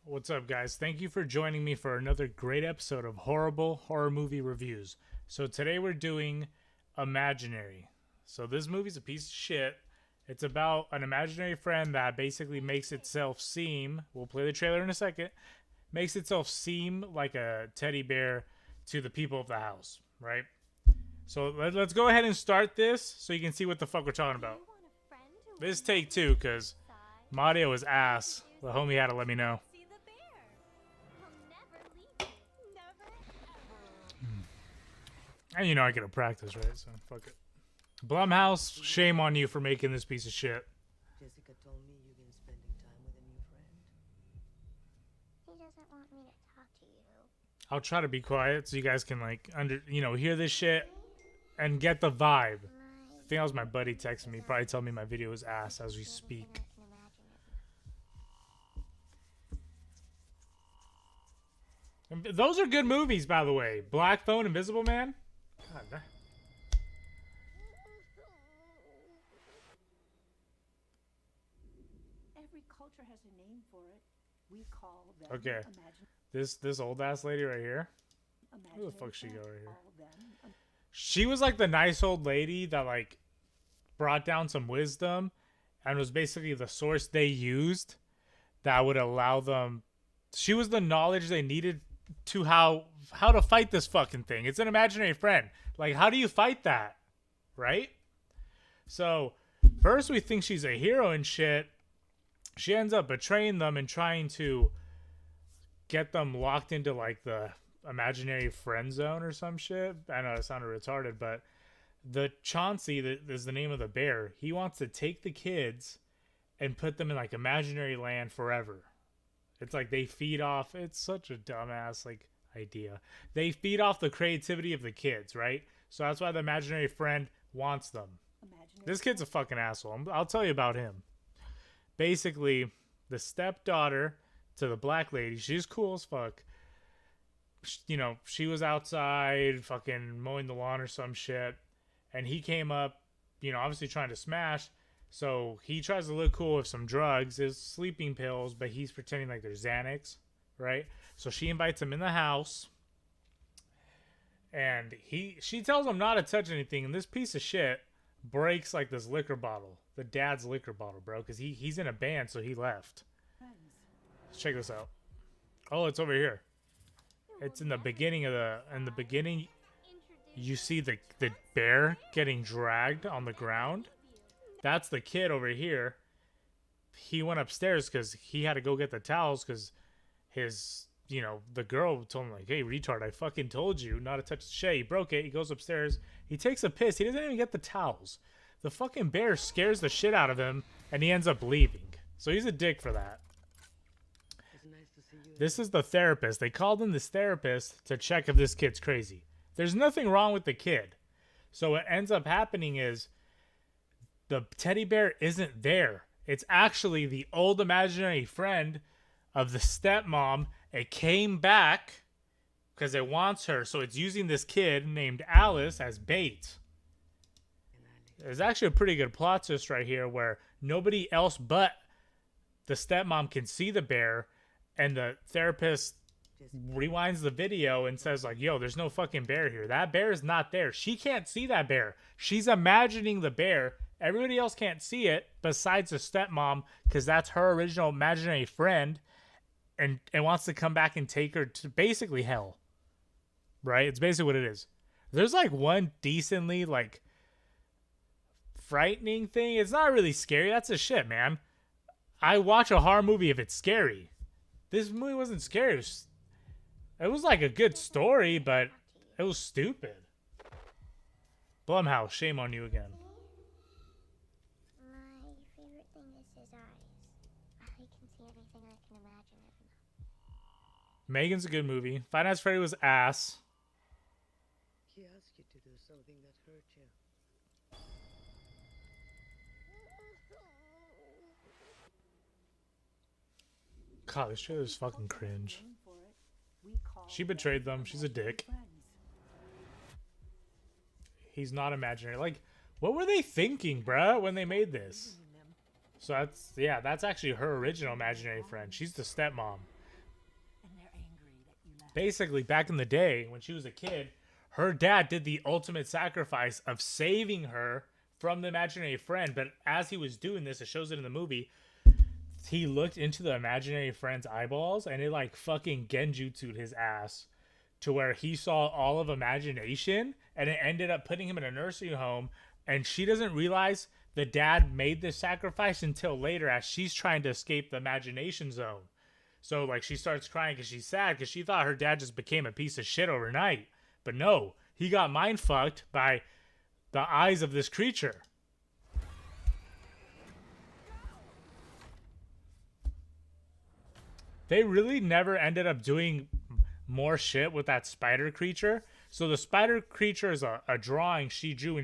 What's up, guys? Thank you for joining me for another great episode of Horrible Horror Movie Reviews. So, today we're doing Imaginary. So, this movie's a piece of shit. It's about an imaginary friend that basically makes itself seem, we'll play the trailer in a second, makes itself seem like a teddy bear to the people of the house, right? So, let's go ahead and start this so you can see what the fuck we're talking about. This is take two because my audio is ass. The homie had to let me know. And you know I gotta practice, right? So fuck it. Blumhouse, shame on you for making this piece of shit. Jessica told me you've been spending time with a new friend. He doesn't want me to talk to you. I'll try to be quiet so you guys can hear this shit and get the vibe. I think that was my buddy texting me, probably telling me my video is ass as we speak. And those are good movies, by the way. Black Phone, Invisible Man. God, Every culture has a name for it. We call them okay. This old ass lady right here. Where the fuck she go right here? She was like the nice old lady that like brought down some wisdom and was basically the source they used that would allow them. She was the knowledge they needed to how to fight this fucking thing. It's an imaginary friend. Like, how do you fight that? Right? So, first we think she's a hero and shit. She ends up betraying them and trying to get them locked into like the imaginary friend zone or some shit. I know it sounded retarded, but the Chauncey, that is the name of the bear, he wants to take the kids and put them in like imaginary land forever. It's like they feed off, it's such a dumbass like idea. They feed off the creativity of the kids, right? So that's why the imaginary friend wants them. This kid's a fucking asshole. I'll tell you about him. Basically, the stepdaughter to the black lady, she's cool as fuck. You know, she was outside fucking mowing the lawn or some shit. And he came up, you know, obviously trying to smash. So he tries to look cool with some drugs, his sleeping pills, but he's pretending like they're Xanax, right? So she invites him in the house. And she tells him not to touch anything. And this piece of shit breaks like this liquor bottle. The dad's liquor bottle, bro. Because he's in a band, so he left. Let's check this out. Oh, it's over here. It's in the beginning of you see the bear getting dragged on the ground. That's the kid over here. He went upstairs because he had to go get the towels because the girl told him like, hey, retard, I fucking told you not to touch the shit. He broke it. He goes upstairs. He takes a piss. He doesn't even get the towels. The fucking bear scares the shit out of him and he ends up leaving. So he's a dick for that. This is the therapist. They called in this therapist to check if this kid's crazy. There's nothing wrong with the kid. So what ends up happening is the teddy bear isn't there. It's actually the old imaginary friend of the stepmom. It came back because it wants her. So it's using this kid named Alice as bait. There's actually a pretty good plot twist right here where nobody else but the stepmom can see the bear. And the therapist rewinds the video and says like, yo, there's no fucking bear here. That bear is not there. She can't see that bear. She's imagining the bear. Everybody else can't see it besides the stepmom because that's her original imaginary friend and wants to come back and take her to basically hell. Right? It's basically what it is. There's like one decently like frightening thing. It's not really scary. That's a shit, man. I watch a horror movie if it's scary. This movie wasn't scary. It was like a good story, but it was stupid. Blumhouse, shame on you again. My favorite thing is his eyes. I can see everything I can imagine of him. Megan's a good movie. Five Nights at Freddy was ass. He asked you to do something that hurt you. God, this shit is fucking cringe. She betrayed them. She's a dick. He's not imaginary. Like, what were they thinking, bruh, when they made this? So that's actually her original imaginary friend. She's the stepmom. basically back in the day when she was a kid, her dad did the ultimate sacrifice of saving her from the imaginary friend. But as he was doing this, it shows it in the movie, he looked into the imaginary friend's eyeballs and it like fucking genjutsu'd his ass to where he saw all of imagination, and it ended up putting him in a nursing home. And she doesn't realize the dad made this sacrifice until later as she's trying to escape the imagination zone. So like she starts crying because she's sad because she thought her dad just became a piece of shit overnight. But no, he got mind fucked by the eyes of this creature. They really never ended up doing more shit with that spider creature. So the spider creature is a drawing she drew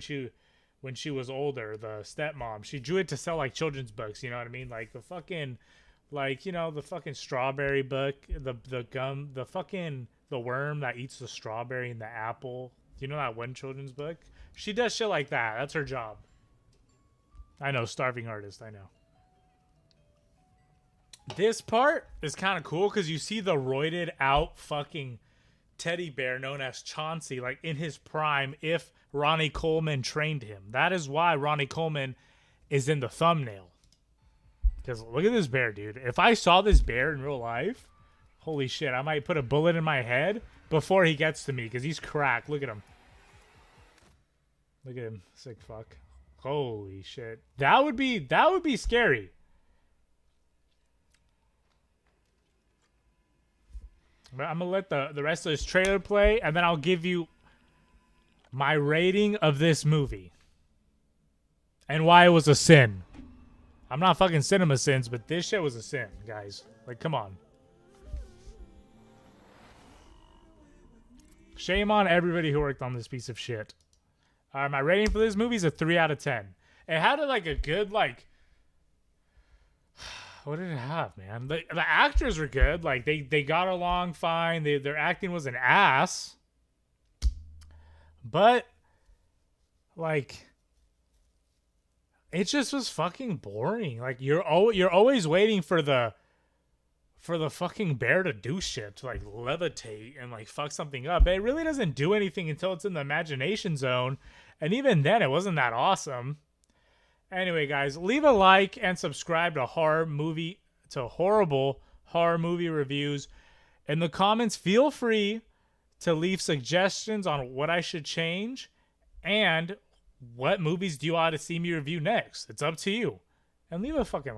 when she was older, the stepmom. She drew it to sell like children's books, you know what I mean? Like the fucking, like, you know, the fucking strawberry book, the gum, the fucking, the worm that eats the strawberry and the apple. You know that one children's book? She does shit like that. That's her job. I know, starving artist, I know. This part is kind of cool because you see the roided out fucking teddy bear known as Chauncey, like in his prime, if Ronnie Coleman trained him. That is why Ronnie Coleman is in the thumbnail. Because look at this bear, dude. If I saw this bear in real life, holy shit, I might put a bullet in my head before he gets to me because he's cracked. Look at him. Look at him. Sick fuck. Holy shit. That would be scary. I'm gonna let the rest of this trailer play, and then I'll give you my rating of this movie and why it was a sin. I'm not fucking cinema sins, but this shit was a sin, guys. Like, come on. Shame on everybody who worked on this piece of shit. My rating for this movie is a 3 out of 10. It had like a good like. What did it have, man? The actors were good. Like they got along fine. Their acting was an ass. But like it just was fucking boring. Like you're always waiting for the fucking bear to do shit, to like levitate and like fuck something up. But it really doesn't do anything until it's in the imagination zone. And even then it wasn't that awesome. Anyway, guys, leave a like and subscribe to horrible horror movie reviews. In the comments, feel free to leave suggestions on what I should change and what movies do you want to see me review next. It's up to you. And leave a fucking like.